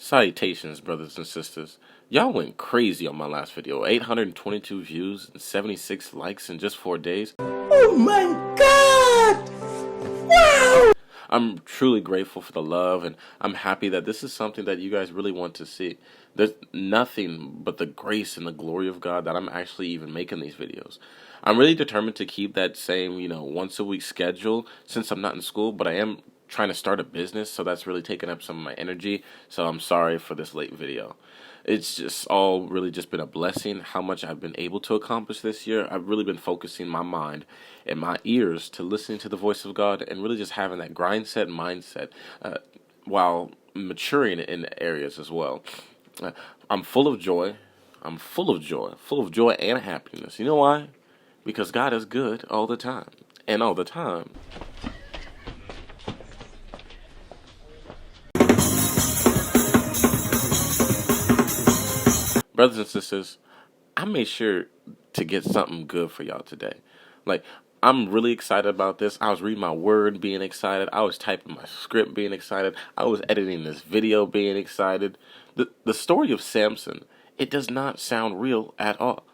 Salutations, brothers and sisters. Y'all went crazy on my last video. 822 views and 76 likes in just 4 days. Oh my God! Wow! I'm truly grateful for the love, and I'm happy that this is something that you guys really want to see. There's nothing but the grace and the glory of God that I'm actually even making these videos. I'm really determined to keep that same, once a week schedule since I'm not in school, but I am trying to start a business, so that's really taking up some of my energy. So I'm sorry for this late video. It's just all really just been a blessing how much I've been able to accomplish this year. I've really been focusing my mind and my ears to listening to the voice of God and really just having that grind set mindset while maturing in areas as well. I'm full of joy. I'm full of joy and happiness. You know why? Because God is good all the time, and all the time. Brothers and sisters, I made sure to get something good for y'all today. I'm really excited about this. I was reading my word being excited. I was typing my script being excited. I was editing this video being excited. The story of Samson, it does not sound real at all.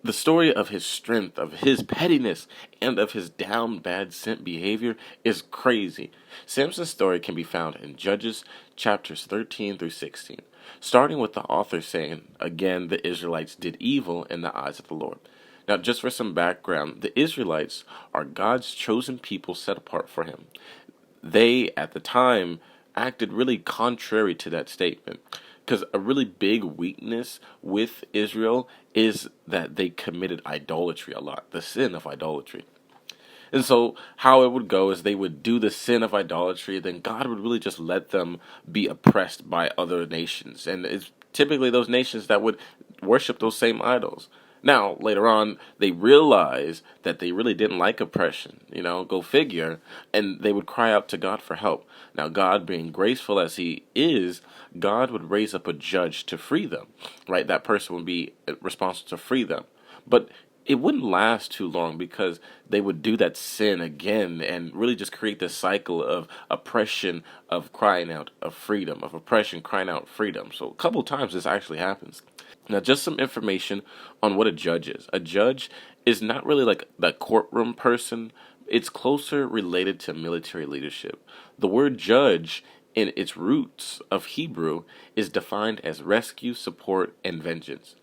The story of his strength, of his pettiness, and of his down bad scent behavior is crazy. Samson's story can be found in Judges chapters 13 through 16, starting with the author saying, again, the Israelites did evil in the eyes of the Lord. Now, just for some background, the Israelites are God's chosen people set apart for him. They, at the time, acted really contrary to that statement. Because a really big weakness with Israel is that they committed idolatry a lot, the sin of idolatry. And so how it would go is they would do the sin of idolatry, then God would really just let them be oppressed by other nations. And it's typically those nations that would worship those same idols. Now, later on, they realized that they really didn't like oppression, go figure, and they would cry out to God for help. Now, God, being graceful as he is, God would raise up a judge to free them, right? That person would be responsible to free them. But it wouldn't last too long because they would do that sin again and really just create this cycle of oppression, of crying out of freedom, of oppression, crying out freedom. So a couple times this actually happens. Now, just some information on what a judge is. A judge is not really like that courtroom person. It's closer related to military leadership. The word judge in its roots of Hebrew is defined as rescue, support, and vengeance.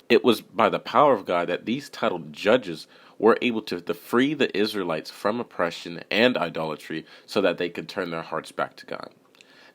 It was by the power of God that these titled judges were able to free the Israelites from oppression and idolatry so that they could turn their hearts back to God.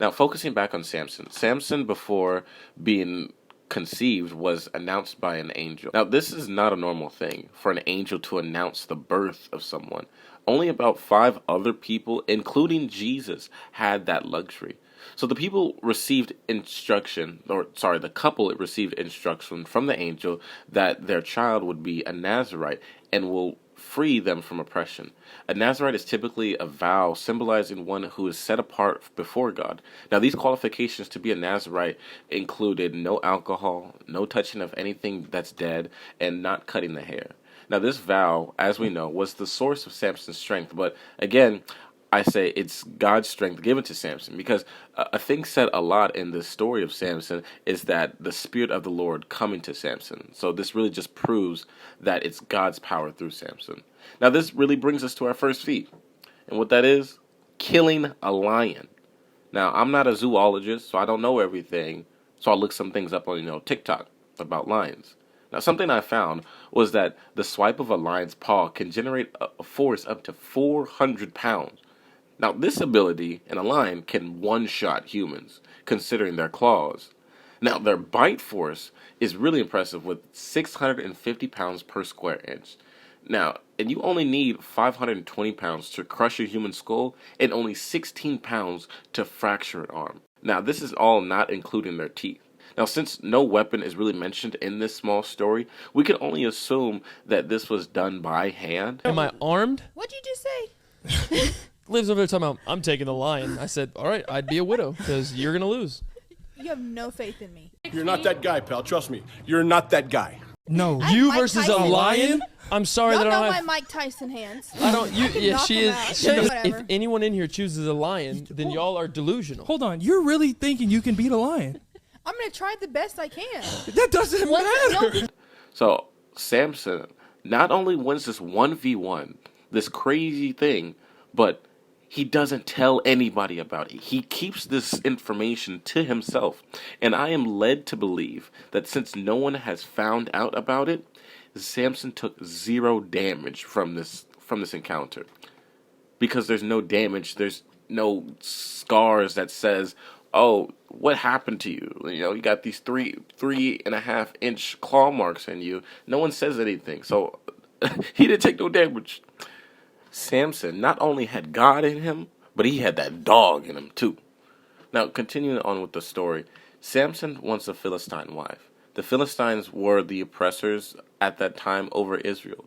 Now, focusing back on Samson. Samson, before being conceived, was announced by an angel. Now, this is not a normal thing for an angel to announce the birth of someone. Only about 5 other people, including Jesus, had that luxury. So the people received the couple received instruction from the angel that their child would be a Nazarite and will free them from oppression. A Nazarite is typically a vow symbolizing one who is set apart before God. Now, these qualifications to be a Nazarite included no alcohol, no touching of anything that's dead, and not cutting the hair. Now, this vow, as we know, was the source of Samson's strength. But again, I say it's God's strength given to Samson, because a thing said a lot in the story of Samson is that the Spirit of the Lord coming to Samson. So this really just proves that it's God's power through Samson. Now, this really brings us to our first feat. And what that is, killing a lion. Now, I'm not a zoologist, so I don't know everything. So I looked some things up on, TikTok about lions. Now, something I found was that the swipe of a lion's paw can generate a force up to 400 pounds. Now, this ability in a lion can one-shot humans, considering their claws. Now, their bite force is really impressive with 650 pounds per square inch. Now, and you only need 520 pounds to crush a human skull and only 16 pounds to fracture an arm. Now, this is all not including their teeth. Now, since no weapon is really mentioned in this small story, we can only assume that this was done by hand. Am I armed? What'd you just say? Liv's over there talking about, I'm taking the lion. I said, all right, I'd be a widow because you're going to lose. You have no faith in me. You're not that guy, pal. Trust me. You're not that guy. No. I- You Mike versus a Tyson. lion? I'm sorry Y'all that I know don't my have. Mike Tyson hands. I don't. You. Yeah, knock she him is. out. She is. Whatever. If anyone in here chooses a lion, then y'all are delusional. Hold on. You're really thinking you can beat a lion? I'm gonna try the best I can. That doesn't matter. So Samson not only wins this 1v1, this crazy thing, but he doesn't tell anybody about it. He keeps this information to himself. And I am led to believe that since no one has found out about it, Samson took 0 damage from this encounter. Because there's no damage, there's no scars that says, "Oh, what happened to you? You know, you got these 3.5 inch claw marks in you." No one says anything, so he didn't take no damage. Samson not only had God in him, but he had that dog in him too. Now, continuing on with the story, Samson wants a Philistine wife. The Philistines were the oppressors at that time over Israel.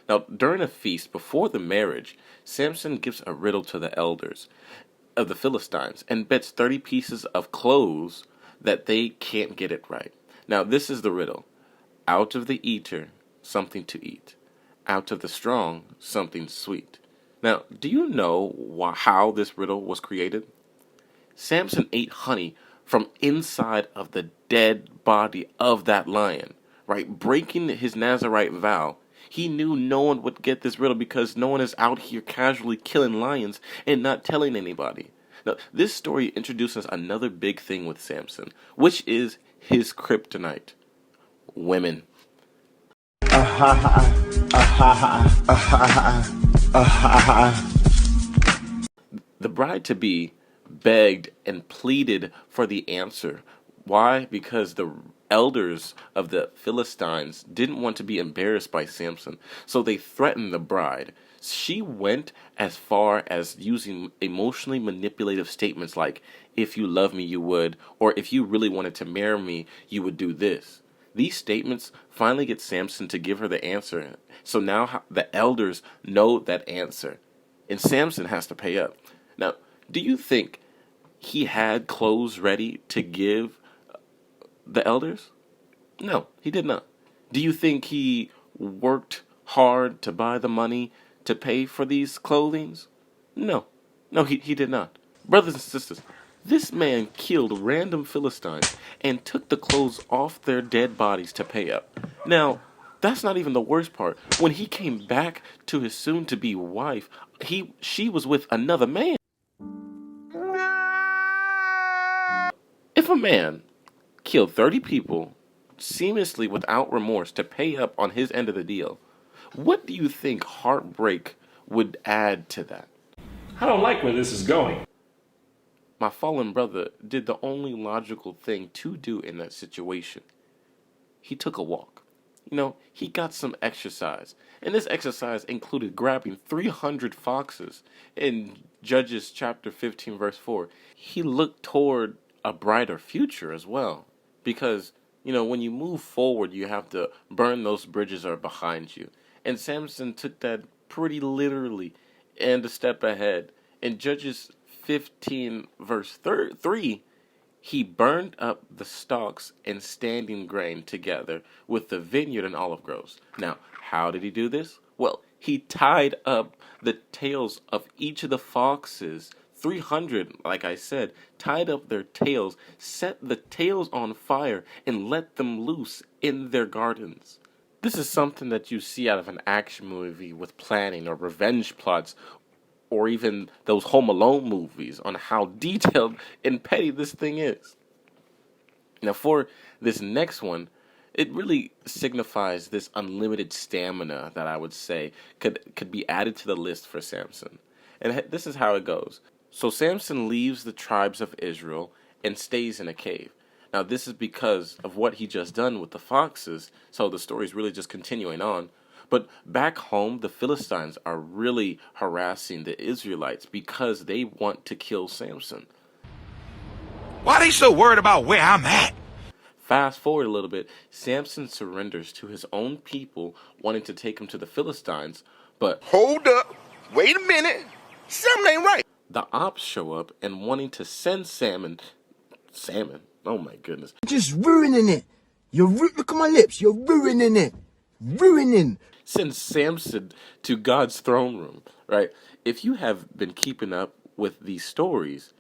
Now, during a feast before the marriage, Samson gives a riddle to the elders of the Philistines and bets 30 pieces of clothes that they can't get it right. Now, this is the riddle. Out of the eater, something to eat. Out of the strong, something sweet. Now, do you know how this riddle was created? Samson ate honey from inside of the dead body of that lion, right? Breaking his Nazarite vow. He knew no one would get this riddle because no one is out here casually killing lions and not telling anybody. Now, this story introduces another big thing with Samson, which is his kryptonite. Women. The bride-to-be begged and pleaded for the answer. Why? Because the elders of the Philistines didn't want to be embarrassed by Samson, so they threatened the bride. She went as far as using emotionally manipulative statements like, "If you love me, you would," or "If you really wanted to marry me, you would do this." These statements finally get Samson to give her the answer. So now the elders know that answer, and Samson has to pay up. Now, do you think he had clothes ready to give the elders? No, he did not. Do you think he worked hard to buy the money to pay for these clothings? No. No, he did not. Brothers and sisters, this man killed random Philistines and took the clothes off their dead bodies to pay up. Now, that's not even the worst part. When he came back to his soon-to-be wife, she was with another man. If a man killed 30 people seamlessly without remorse to pay up on his end of the deal, what do you think heartbreak would add to that? I don't like where this is going. My fallen brother did the only logical thing to do in that situation. He took a walk. You know, he got some exercise. And this exercise included grabbing 300 foxes in Judges chapter 15, verse 4. He looked toward a brighter future as well. Because, you know, when you move forward, you have to burn those bridges that are behind you. And Samson took that pretty literally and a step ahead. In Judges 15, verse 3, he burned up the stalks and standing grain together with the vineyard and olive groves. Now, how did he do this? Well, he tied up the tails of each of the foxes. 300, like I said, tied up their tails, set the tails on fire, and let them loose in their gardens. This is something that you see out of an action movie with planning or revenge plots, or even those Home Alone movies on how detailed and petty this thing is. Now, for this next one, it really signifies this unlimited stamina that I would say could be added to the list for Samson. And this is how it goes. So Samson leaves the tribes of Israel and stays in a cave. Now, this is because of what he just done with the foxes, so the story is really just continuing on. But back home, the Philistines are really harassing the Israelites because they want to kill Samson. Why they so worried about where I'm at? Fast forward a little bit, Samson surrenders to his own people wanting to take him to the Philistines, but Hold up. Wait a minute. Something ain't right. the ops show up and wanting to send Samson Oh my goodness. Just ruining it. Look at my lips. You're ruining it. Ruining. Send Samson to God's throne room, right? If you have been keeping up with these stories,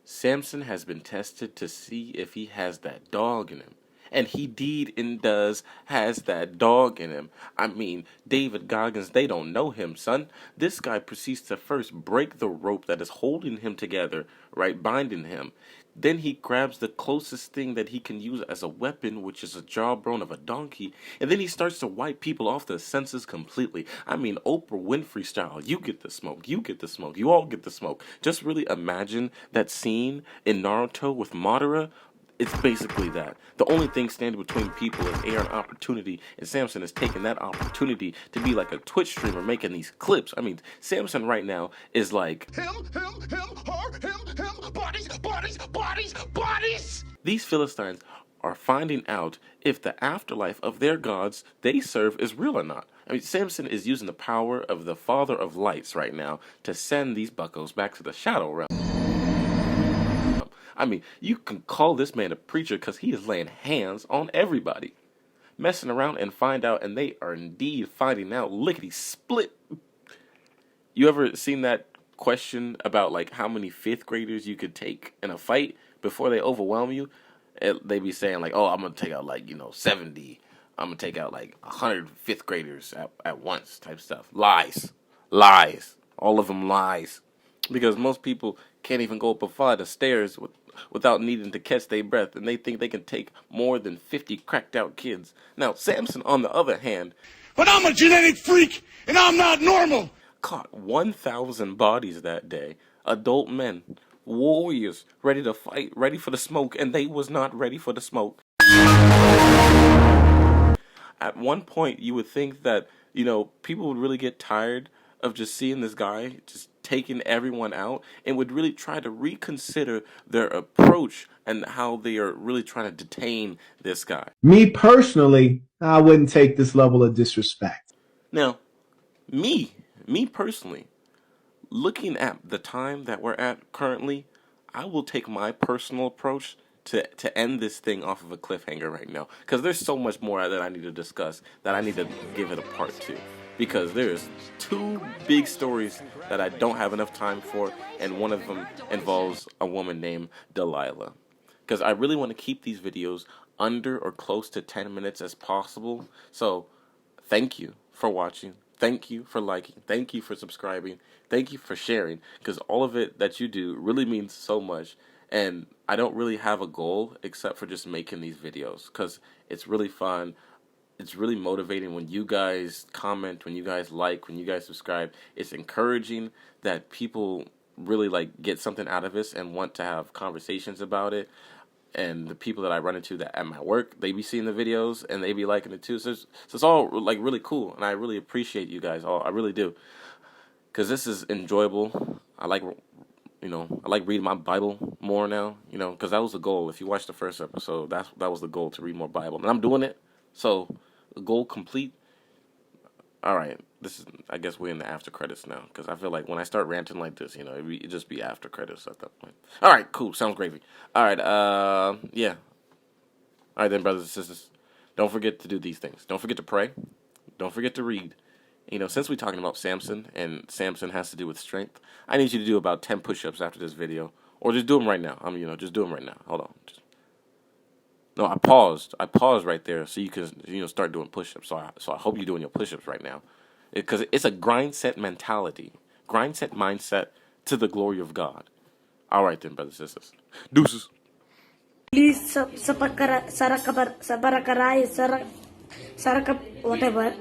Samson has been tested to see if he has that dog in him. And he indeed and does has that dog in him. I mean, David Goggins, they don't know him, son. This guy proceeds to first break the rope that is holding him together, right, binding him. Then he grabs the closest thing that he can use as a weapon, which is a jawbone of a donkey, and then he starts to wipe people off the senses completely. I mean, Oprah Winfrey style. You get the smoke, you get the smoke, you all get the smoke. Just really imagine that scene in Naruto with Madara. It's basically that. The only thing standing between people is air and opportunity, and Samson is taking that opportunity to be like a Twitch streamer making these clips. I mean, Samson right now is like Him, bodies. these Philistines are finding out if the afterlife of their gods they serve is real or not. I mean, Samson is using the power of the Father of Lights right now to send these buckos back to the Shadow Realm. I mean, you can call this man a preacher because he is laying hands on everybody. Messing around and find out, and they are indeed finding out lickety split. You ever seen that question about like how many fifth graders you could take in a fight before they overwhelm you? They be saying like, oh, I'm going to take out like, 70. I'm going to take out like 100 fifth graders at once type stuff. Lies. Lies. All of them lies. Because most people can't even go up a flight of stairs without needing to catch their breath, and they think they can take more than 50 cracked out kids. Now, Samson, on the other hand, But I'm a genetic freak, and I'm not normal. caught 1,000 bodies that day. Adult men, warriors, ready to fight, ready for the smoke, and they was not ready for the smoke. At one point, you would think that, people would really get tired of just seeing this guy just taking everyone out and would really try to reconsider their approach and how they are really trying to detain this guy. Me personally, I wouldn't take this level of disrespect. Now, me personally, looking at the time that we're at currently, I will take my personal approach to end this thing off of a cliffhanger right now. Because there's so much more that I need to discuss that I need to give it a part 2. Because there's 2 big stories that I don't have enough time for, and one of them involves a woman named Delilah. Because I really want to keep these videos under or close to 10 minutes as possible. So, thank you for watching. Thank you for liking. Thank you for subscribing. Thank you for sharing. Because all of it that you do really means so much. And I don't really have a goal except for just making these videos. Because it's really fun. It's really motivating when you guys comment, when you guys like, when you guys subscribe. It's encouraging that people really like get something out of this and want to have conversations about it. And the people that I run into that at my work, they be seeing the videos and they be liking it too. So it's all like really cool, and I really appreciate you guys all. I really do, because this is enjoyable. I like reading my Bible more now. Because that was the goal. If you watched the first episode, that was the goal, to read more Bible, and I'm doing it. So the goal complete. All right, I guess we're in the after credits now, because I feel like when I start ranting like this, it'd just be after credits at that point. All right, cool, sounds gravy. All right, yeah. All right then, brothers and sisters, don't forget to do these things. Don't forget to pray. Don't forget to read. Since we're talking about Samson, and Samson has to do with strength, I need you to do about 10 push-ups after this video, or just do them right now. Just do them right now. Hold on. No, I paused. Right there so you can start doing push-ups. So I hope you're doing your push-ups right now, because it's a grind set mentality, grind set mindset to the glory of God. All right then, brothers and sisters, deuces. Please, whatever.